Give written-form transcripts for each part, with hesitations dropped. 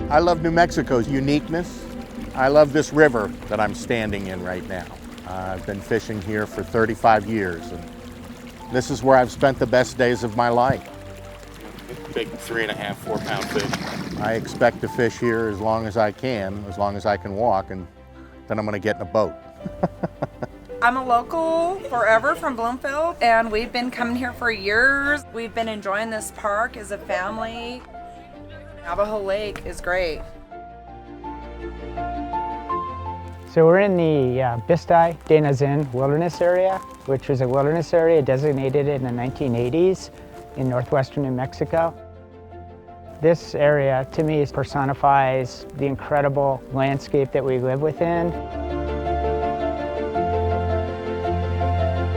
I love New Mexico's uniqueness. I love this river that I'm standing in right now. I've been fishing here for 35 years, and this is where I've spent the best days of my life. Big 3.5, 4 pound fish. I expect to fish here as long as I can walk, and then I'm gonna get in a boat. I'm a local forever from Bloomfield, and we've been coming here for years. We've been enjoying this park as a family. Navajo Lake is great. So we're in the Bisti Denazin Wilderness Area, which was a wilderness area designated in the 1980s in northwestern New Mexico. This area, to me, personifies the incredible landscape that we live within.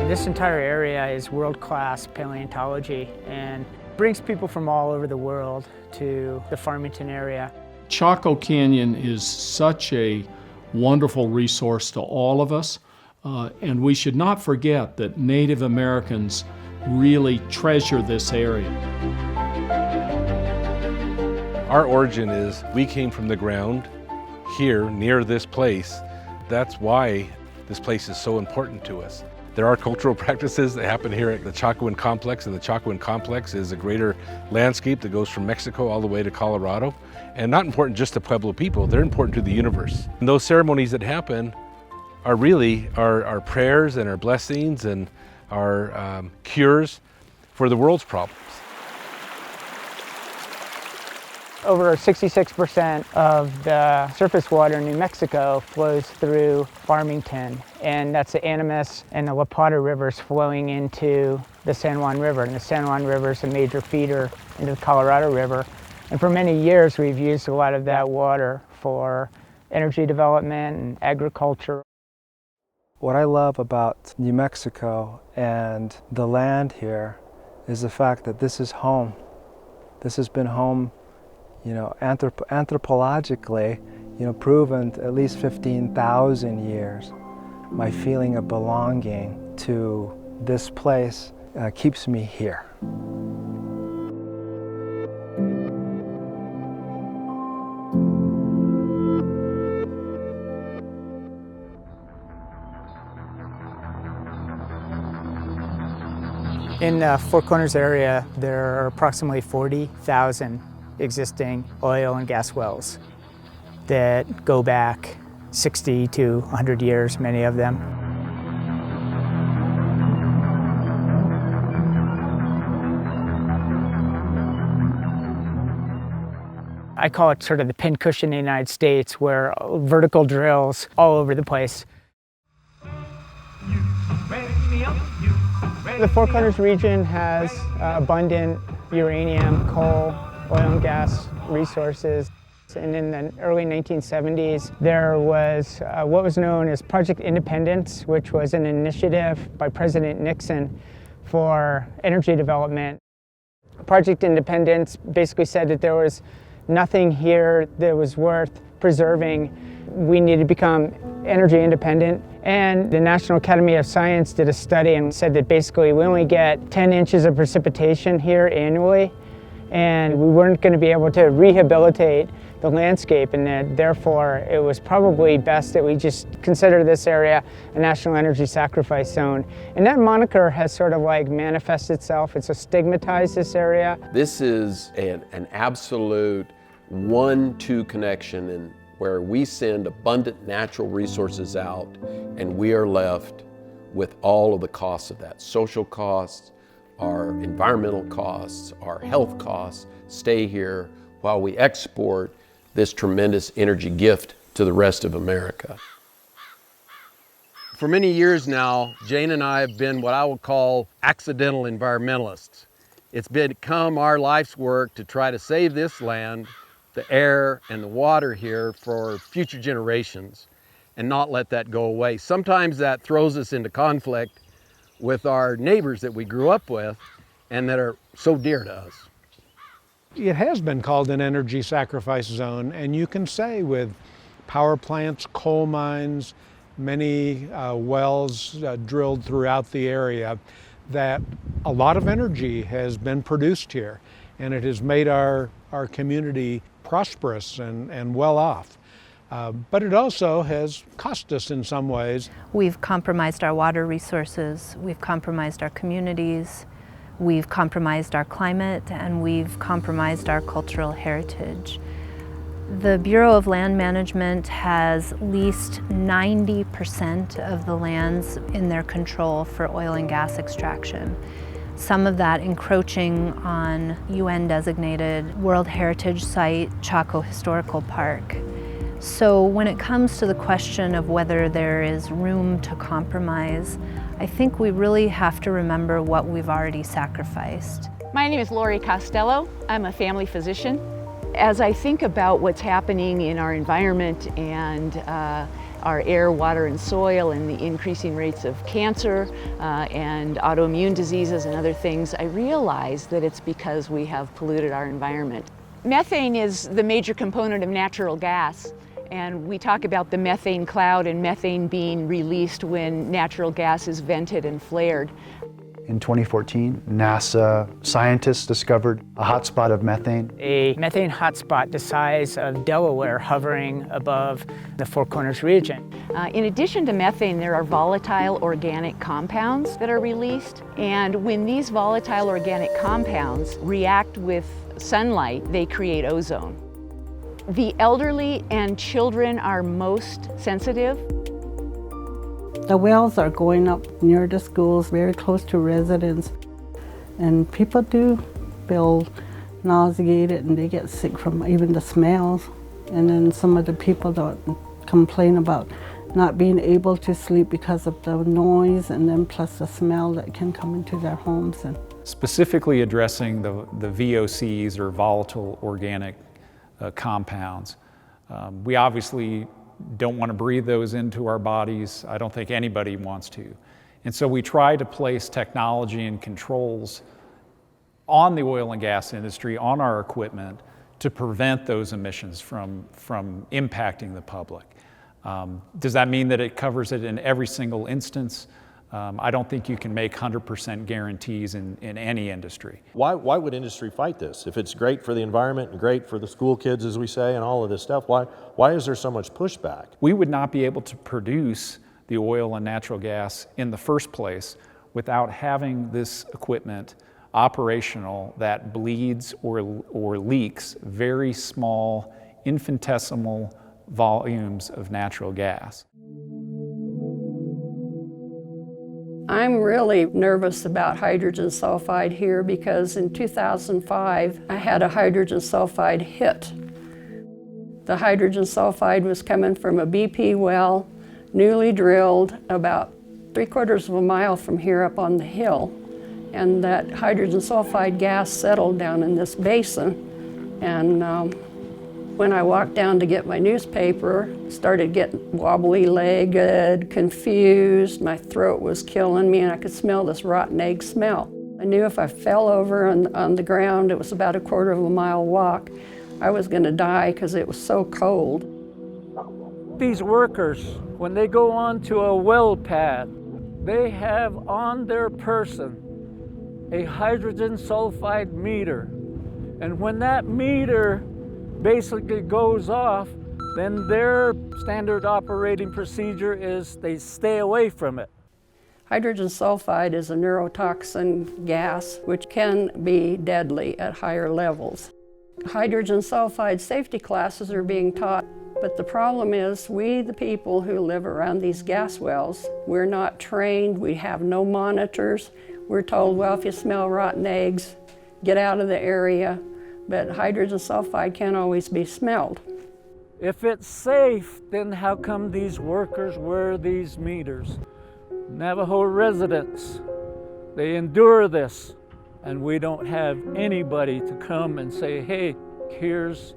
This entire area is world-class paleontology and brings people from all over the world to the Farmington area. Chaco Canyon is such a wonderful resource to all of us, and we should not forget that Native Americans really treasure this area. Our origin is we came from the ground here near this place. That's why this place is so important to us. There are cultural practices that happen here at the Chacoan Complex, and the Chacoan Complex is a greater landscape that goes from Mexico all the way to Colorado, and not important just to Pueblo people, they're important to the universe. And those ceremonies that happen are really our prayers and our blessings and our cures for the world's problems. Over 66% of the surface water in New Mexico flows through Farmington, and that's the Animas and the La Plata rivers flowing into the San Juan River, and the San Juan River is a major feeder into the Colorado River. And for many years we've used a lot of that water for energy development and agriculture. What I love about New Mexico and the land here is the fact that this is home. This has been home, you know, anthropologically, you know, proven at least 15,000 years. My feeling of belonging to this place keeps me here. In the Four Corners area, there are approximately 40,000 existing oil and gas wells that go back 60 to 100 years, many of them. I call it sort of the pincushion in the United States, where vertical drills all over the place. The Four Corners region has abundant uranium, coal, oil and gas resources. And in the early 1970s, there was what was known as Project Independence, which was an initiative by President Nixon for energy development. Project Independence basically said that there was nothing here that was worth preserving. We needed to become energy independent. And the National Academy of Science did a study and said that basically we only get 10 inches of precipitation here annually, and we weren't going to be able to rehabilitate the landscape, and that therefore it was probably best that we just consider this area a National Energy Sacrifice Zone. And that moniker has sort of like manifested itself. It's stigmatized this area. This is an absolute 1-2 connection, and where we send abundant natural resources out and we are left with all of the costs of that. Social costs, our environmental costs, our health costs stay here while we export this tremendous energy gift to the rest of America. For many years now, Jane and I have been what I would call accidental environmentalists. It's become our life's work to try to save this land, the air and the water here for future generations, and not let that go away. Sometimes that throws us into conflict with our neighbors that we grew up with and that are so dear to us. It has been called an energy sacrifice zone, and you can say with power plants, coal mines, many wells drilled throughout the area, that a lot of energy has been produced here, and it has made our community prosperous and well off. But it also has cost us in some ways. We've compromised our water resources, we've compromised our communities, we've compromised our climate, and we've compromised our cultural heritage. The Bureau of Land Management has leased 90% of the lands in their control for oil and gas extraction. Some of that encroaching on UN-designated World Heritage Site, Chaco Historical Park. So when it comes to the question of whether there is room to compromise, I think we really have to remember what we've already sacrificed. My name is Lauri Costello. I'm a family physician. As I think about what's happening in our environment and our air, water, and soil, and the increasing rates of cancer and autoimmune diseases and other things, I realize that it's because we have polluted our environment. Methane is the major component of natural gas, and we talk about the methane cloud and methane being released when natural gas is vented and flared. In 2014, NASA scientists discovered a hotspot of methane. A methane hotspot the size of Delaware hovering above the Four Corners region. In addition to methane, there are volatile organic compounds that are released. And when these volatile organic compounds react with sunlight, they create ozone. The elderly and children are most sensitive. The wells are going up near the schools, very close to residents, and people do feel nauseated and they get sick from even the smells. And then some of the people that complain about not being able to sleep because of the noise and then plus the smell that can come into their homes. And specifically addressing the VOCs, or volatile organic compounds. We obviously don't want to breathe those into our bodies. I don't think anybody wants to. And so we try to place technology and controls on the oil and gas industry, on our equipment, to prevent those emissions from impacting the public. Does that mean that it covers it in every single instance? I don't think you can make 100% guarantees in any industry. Why would industry fight this? If it's great for the environment and great for the school kids, as we say, and all of this stuff, why is there so much pushback? We would not be able to produce the oil and natural gas in the first place without having this equipment operational that bleeds or leaks very small, infinitesimal volumes of natural gas. I'm really nervous about hydrogen sulfide here because in 2005, I had a hydrogen sulfide hit. The hydrogen sulfide was coming from a BP well, newly drilled, about 3/4 of a mile from here up on the hill. And that hydrogen sulfide gas settled down in this basin. And when I walked down to get my newspaper, started getting wobbly-legged, confused, my throat was killing me, and I could smell this rotten egg smell. I knew if I fell over on the ground, it was about 1/4 of a mile walk, I was gonna die because it was so cold. These workers, when they go onto a well pad, they have on their person a hydrogen sulfide meter. And when that meter basically goes off, then their standard operating procedure is they stay away from it. Hydrogen sulfide is a neurotoxin gas which can be deadly at higher levels. Hydrogen sulfide safety classes are being taught, but the problem is we, the people who live around these gas wells, we're not trained, we have no monitors. We're told, well, if you smell rotten eggs, get out of the area. But hydrogen sulfide can't always be smelled. If it's safe, then how come these workers wear these meters? Navajo residents, they endure this, and we don't have anybody to come and say, hey, here's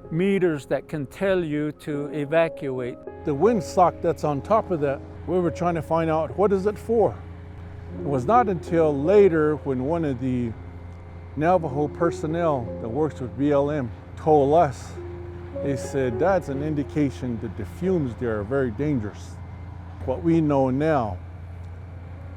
meters that can tell you to evacuate. The windsock that's on top of that, we were trying to find out what is it for. It was not until later when one of the Navajo personnel that works with BLM told us, they said that's an indication that the fumes there are very dangerous. What we know now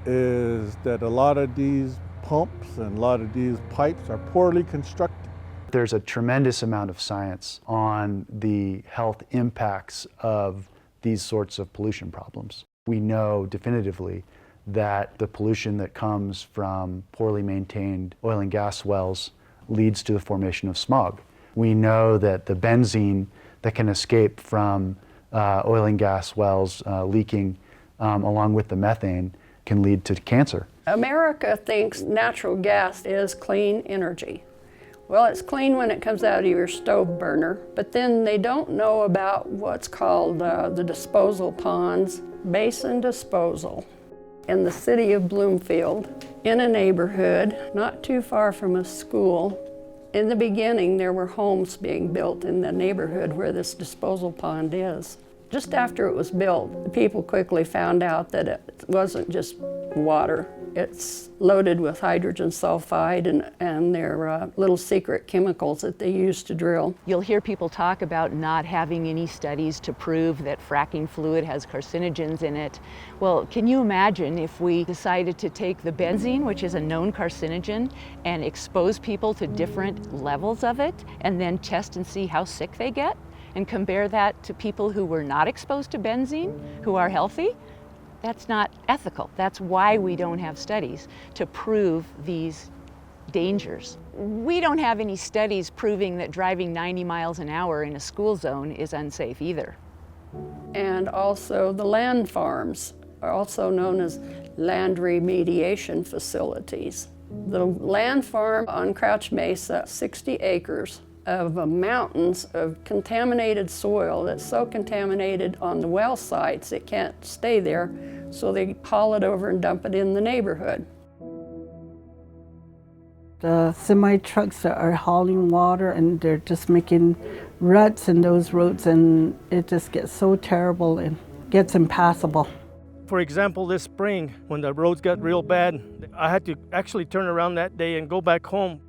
is that a lot of these pumps and a lot of these pipes are poorly constructed. there's a tremendous amount of science on the health impacts of these sorts of pollution problems. We know definitively that the pollution that comes from poorly maintained oil and gas wells leads to the formation of smog. We know that the benzene that can escape from oil and gas wells leaking along with the methane can lead to cancer. America thinks natural gas is clean energy. Well, it's clean when it comes out of your stove burner, but then they don't know about what's called the disposal ponds, Basin disposal. In the city of Bloomfield, in a neighborhood not too far from a school, in the beginning there were homes being built in the neighborhood where this disposal pond is. Just after it was built, the people quickly found out that it wasn't just water. It's loaded with hydrogen sulfide and their little secret chemicals that they use to drill. You'll hear people talk about not having any studies to prove that fracking fluid has carcinogens in it. Well, can you imagine if we decided to take the benzene, which is a known carcinogen, and expose people to different levels of it, and then test and see how sick they get, and compare that to people who were not exposed to benzene, who are healthy? That's not ethical. That's why we don't have studies to prove these dangers. We don't have any studies proving that driving 90 miles an hour in a school zone is unsafe either. And also the land farms are also known as land remediation facilities. The land farm on Crouch Mesa, 60 acres of mountains of contaminated soil that's so contaminated on the well sites it can't stay there, so they haul it over and dump it in the neighborhood. The semi-trucks that are hauling water and they're just making ruts in those roads, and it just gets so terrible and gets impassable. For example, this spring when the roads got real bad, I had to actually turn around that day and go back home.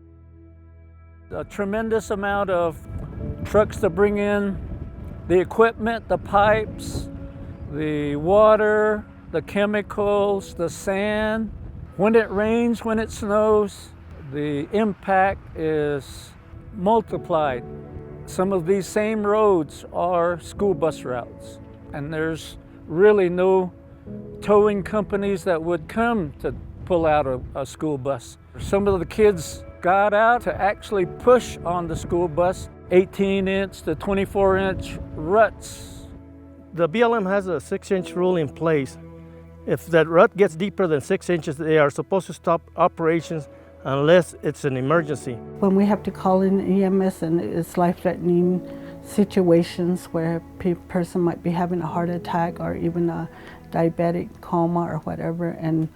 A tremendous amount of trucks to bring in the equipment, the pipes, the water, the chemicals, the sand. When it rains, when it snows, the impact is multiplied. Some of these same roads are school bus routes, and there's really no towing companies that would come to pull out a school bus. Some of the kids got out to actually push on the school bus 18-inch to 24-inch ruts. The BLM has a 6-inch rule in place. If that rut gets deeper than 6 inches, they are supposed to stop operations unless it's an emergency. When we have to call in EMS and it's life-threatening situations where a person might be having a heart attack or even a diabetic coma or whatever, and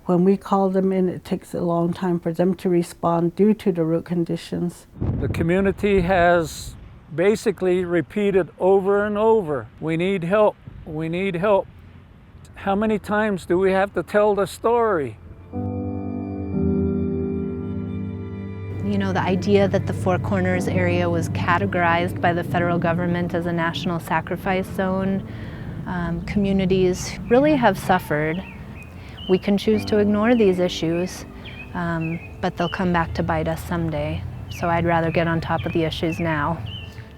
when we call them in, it takes a long time for them to respond due to the root conditions. The community has basically repeated over and over, we need help, we need help. How many times do we have to tell the story? You know, the idea that the Four Corners area was categorized by the federal government as a national sacrifice zone, communities really have suffered. We can choose to ignore these issues, but they'll come back to bite us someday. So I'd rather get on top of the issues now.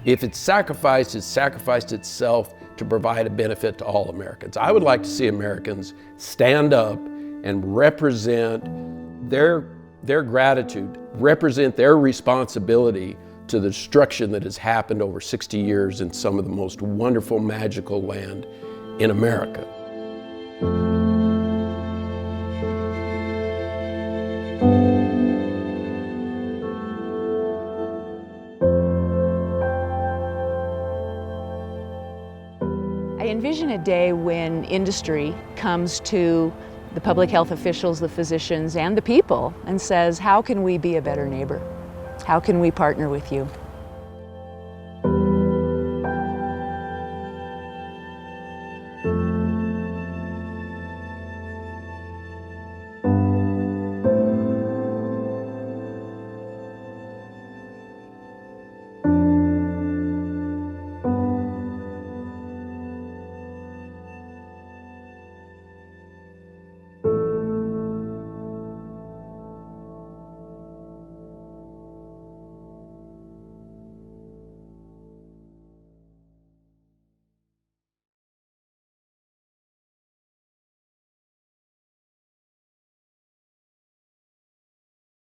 If it's sacrificed itself to provide a benefit to all Americans. I would like to see Americans stand up and represent their gratitude, represent their responsibility to the destruction that has happened over 60 years in some of the most wonderful, magical land in America. I envision a day when industry comes to the public health officials, the physicians, and the people and says, how can we be a better neighbor? How can we partner with you?